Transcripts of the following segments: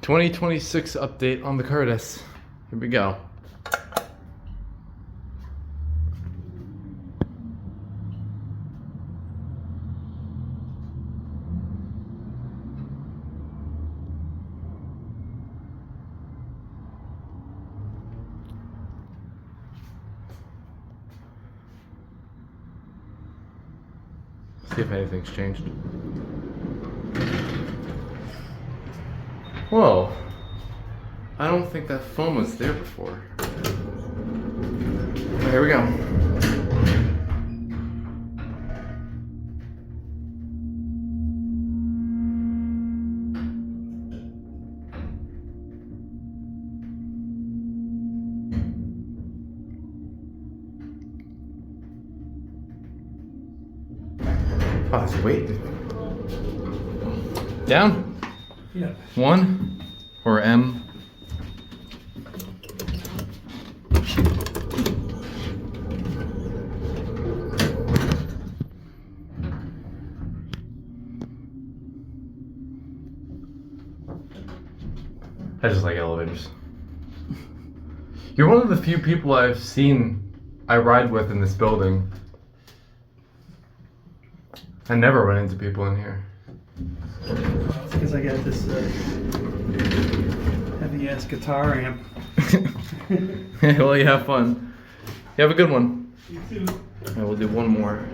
2026 update on the Curtis. Here we go. See if anything's changed. Whoa. I don't think that phone was there before. Oh, here we go. Oh, it's waiting. Down? Yeah. 1 or M? I just like elevators. You're one of the few people I ride with in this building. I never run into people in here. It's because I got this heavy ass guitar amp. Well, you have fun. You have a good one. You too. Alright, we'll do one more.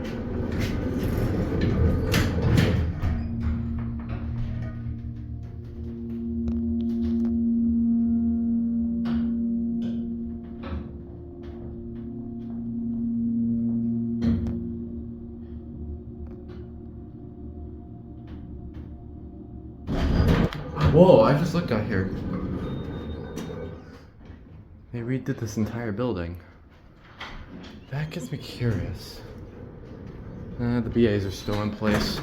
Whoa, I just looked out here. They redid this entire building. That gets me curious. The BAs are still in place.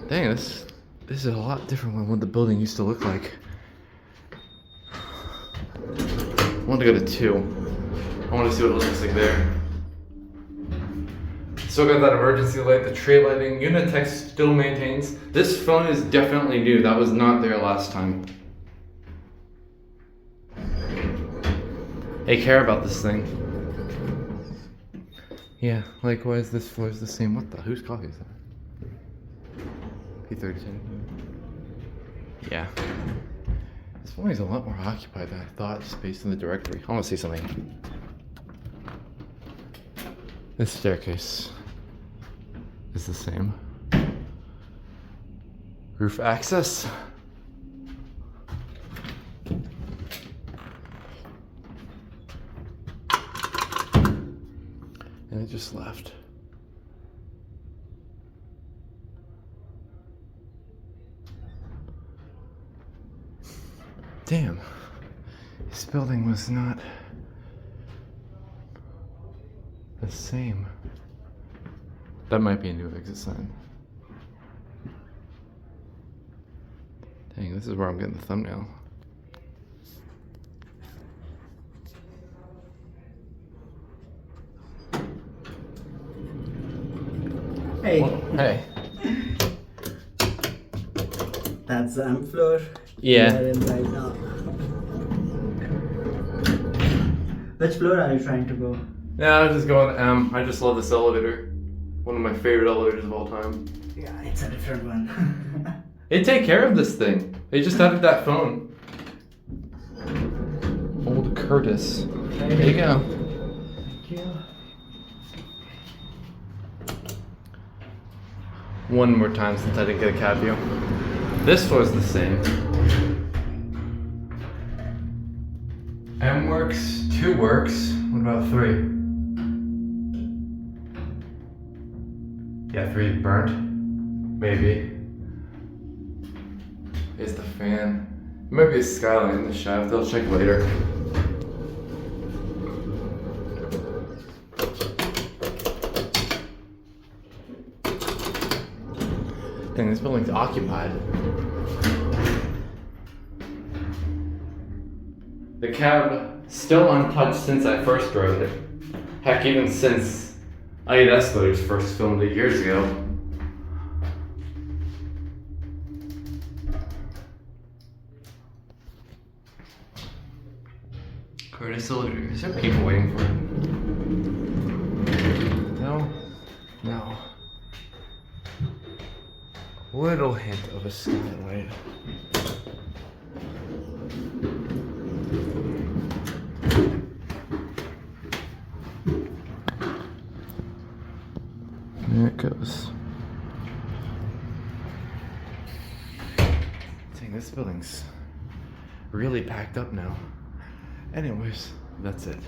Dang, this is a lot different than what the building used to look like. I want to go to 2. I want to see what it looks like there. Still got that emergency light, the tree lighting. Unitec still maintains. This phone is definitely new. That was not there last time. They care about this thing. Yeah, likewise, this floor is the same. What the? Whose coffee is that? P32. Yeah. This phone is a lot more occupied than I thought, just based on the directory. I want to see something. This staircase is the same. Roof access. And it just left. Damn. This building was not the same. That might be a new exit sign. Dang, this is where I'm getting the thumbnail. Hey. Hey. That's the amp floor. Yeah. We are in right now. Which floor are you trying to go? Yeah, I was just going M. I just love this elevator. One of my favorite elevators of all time. Yeah, it's a different one. They take care of this thing. They just added that phone. Old Curtis. There you go. Thank you. One more time since I didn't get a cab view. This floor's the same. M works, 2 works. What about 3? Yeah, 3 burnt. Maybe. Is the fan. It might be a skylight in the shaft. I'll check later. Dang, this building's occupied. The cab still untouched since I first drove it. Heck, even since I had escalators first filmed it years ago. Or is there people waiting for it? No? No. Little hint of a skylight. There it goes. Dang, this building's really packed up now. Anyways, that's it.